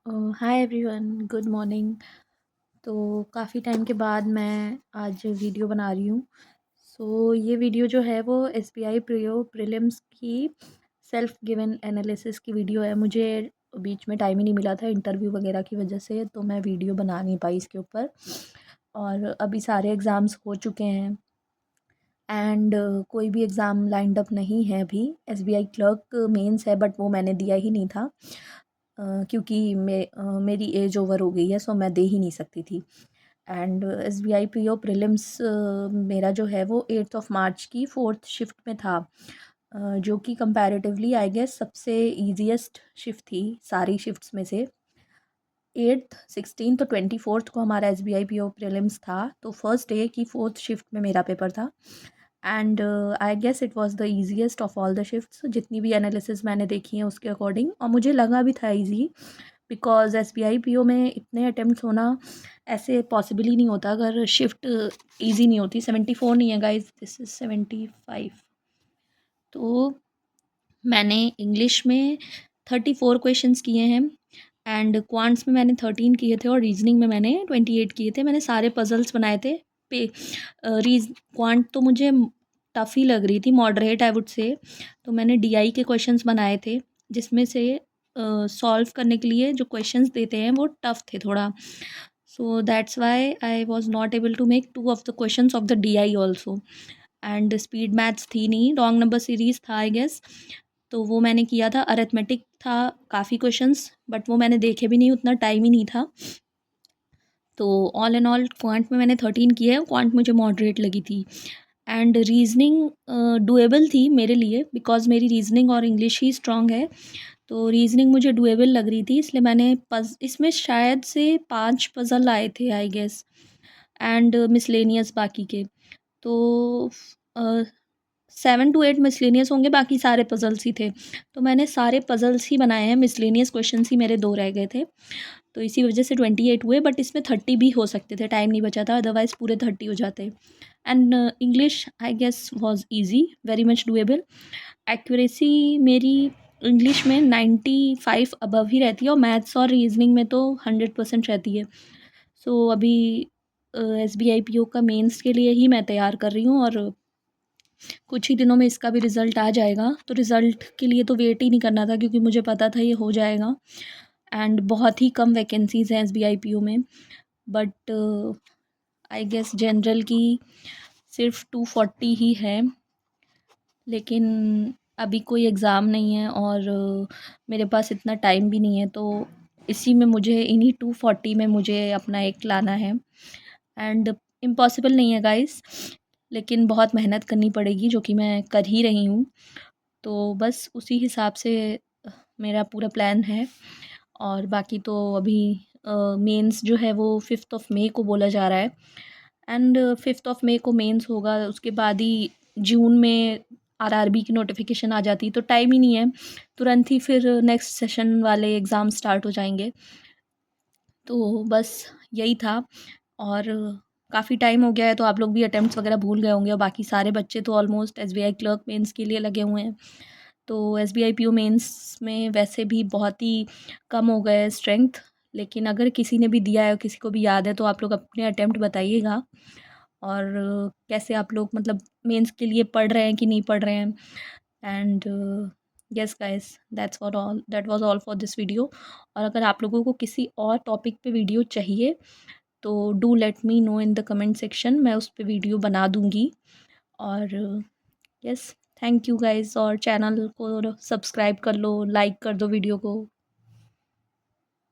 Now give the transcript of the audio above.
Hi everyone, good morning. तो काफ़ी time के बाद मैं आज वीडियो बना रही हूँ। ये वीडियो जो है वो एसबीआई प्रियो प्रीलिम्स की सेल्फ गिवन एनालिसिस की वीडियो है। मुझे बीच में टाइम ही नहीं मिला था इंटरव्यू वगैरह की वजह से, तो मैं वीडियो बना नहीं पाई इसके ऊपर। और अभी सारे एग्ज़ाम्स हो चुके हैं एंड कोई भी एग्ज़ाम लाइंड अप नहीं है अभी। एसबीआई क्लर्क मेंस है बट वो मैंने दिया ही नहीं था, क्योंकि मेरी एज ओवर हो गई है, सो मैं दे ही नहीं सकती थी। And S B I P O prelims मेरा जो है वो 8 मार्च की 4th शिफ्ट में था, जो कि कंपैरेटिवली आई गेस सबसे ईजीएस्ट शिफ्ट थी सारी शिफ्ट्स में से। 8th 16th तो 24th को हमारा S B I P O prelims था, तो फर्स्ट डे की 4th शिफ्ट में मेरा पेपर था। And I guess it was the easiest of all the shifts, जितनी भी एनालिसिस मैंने देखी हैं उसके अकॉर्डिंग, और मुझे लगा भी था easy, because S B I P O में इतने अटैम्प्ट होना ऐसे पॉसिबल ही नहीं होता अगर शिफ्ट ईजी नहीं होती। 74 नहीं है गाइज, दिस इज़ 75। तो मैंने इंग्लिश में 34 क्वेश्चंस किए हैं एंड क्वांट्स में मैंने 13 किए थे और रीजनिंग में मैंने 28 किए थे। मैंने सारे पजल्स बनाए थे। पे रीज क्वांट तो मुझे टफ़ ही लग रही थी, मॉडरेट आई वुड से। तो मैंने डीआई के क्वेश्चंस बनाए थे, जिसमें से सॉल्व करने के लिए जो क्वेश्चंस देते हैं वो टफ़ थे थोड़ा। So that's why I was not able to make 2 of the questions of the DI also. And speed maths थी नहीं, रॉन्ग नंबर सीरीज़ था आई गेस, तो वो मैंने किया था। अरिथमेटिक था काफ़ी क्वेश्चंस, बट वो मैंने देखे भी नहीं, उतना टाइम ही नहीं था। तो ऑल एंड ऑल क्वांट में मैंने 13 किए हैं, क्वांट मुझे मॉडरेट लगी थी। एंड रीजनिंग डुएबल थी मेरे लिए, बिकॉज मेरी रीजनिंग और इंग्लिश ही स्ट्रॉन्ग है। तो रीजनिंग मुझे डुएबल लग रही थी, इसलिए मैंने इसमें शायद से 5 पजल आए थे आई गेस, एंड मिसलेनियस बाकी के। तो 7 to 8 मिसलेनियस होंगे, बाकी सारे पजल्स ही थे। तो मैंने सारे पजल्स ही बनाए हैं, मिसलेनियस क्वेश्चंस ही मेरे 2 रह गए थे। तो इसी वजह से 28 हुए, बट इसमें 30 भी हो सकते थे, टाइम नहीं बचा था, अदरवाइज़ पूरे 30 हो जाते। And English I guess was easy, very much doable. Accuracy मेरी इंग्लिश में 95 अबव ही रहती है, और मैथ्स और रीजनिंग में तो 100% रहती है। अभी S B I P O का मेंस के लिए ही मैं तैयार कर रही हूँ, और कुछ ही दिनों में इसका भी रिज़ल्ट आ जाएगा। तो रिज़ल्ट के लिए तो वेट ही नहीं करना था, क्योंकि मुझे पता था ये हो जाएगा। एंड बहुत ही कम वैकेंसीज़ हैं S B I P O में, बट आई गेस जनरल की सिर्फ 240 ही है। लेकिन अभी कोई एग्ज़ाम नहीं है, और मेरे पास इतना टाइम भी नहीं है, तो इसी में मुझे इन्हीं 240 में मुझे अपना एक लाना है। एंड इम्पॉसिबल नहीं है गाइस, लेकिन बहुत मेहनत करनी पड़ेगी, जो कि मैं कर ही रही हूँ। तो बस उसी हिसाब से मेरा पूरा प्लान है। और बाकी तो अभी मेंस जो है वो 5th ऑफ मई को बोला जा रहा है, एंड 5th ऑफ मई को मेंस होगा। उसके बाद ही जून में आरआरबी की नोटिफिकेशन आ जाती, तो टाइम ही नहीं है, तुरंत ही फिर नेक्स्ट सेशन वाले एग्ज़ाम स्टार्ट हो जाएंगे। तो बस यही था। और काफ़ी टाइम हो गया है, तो आप लोग भी अटेम्प्ट्स वगैरह भूल गए होंगे, और बाकी सारे बच्चे तो almost S B I clerk mains के लिए लगे हुए हैं। तो S B I P O mains में वैसे भी बहुत ही कम हो गए स्ट्रेंथ, लेकिन अगर किसी ने भी दिया है और किसी को भी याद है, तो आप लोग अपने अटेम्प्ट बताइएगा, और कैसे आप लोग मतलब मेंस के लिए पढ़ रहे हैं कि नहीं पढ़ रहे हैं। And yes guys, that was all for this video. और अगर आप लोगों को किसी और टॉपिक पे वीडियो चाहिए, तो do let me know in the comment section, मैं उस पे वीडियो बना दूँगी। और यस, थैंक यू गाइस, और चैनल को सब्सक्राइब कर लो, लाइक कर दो वीडियो को।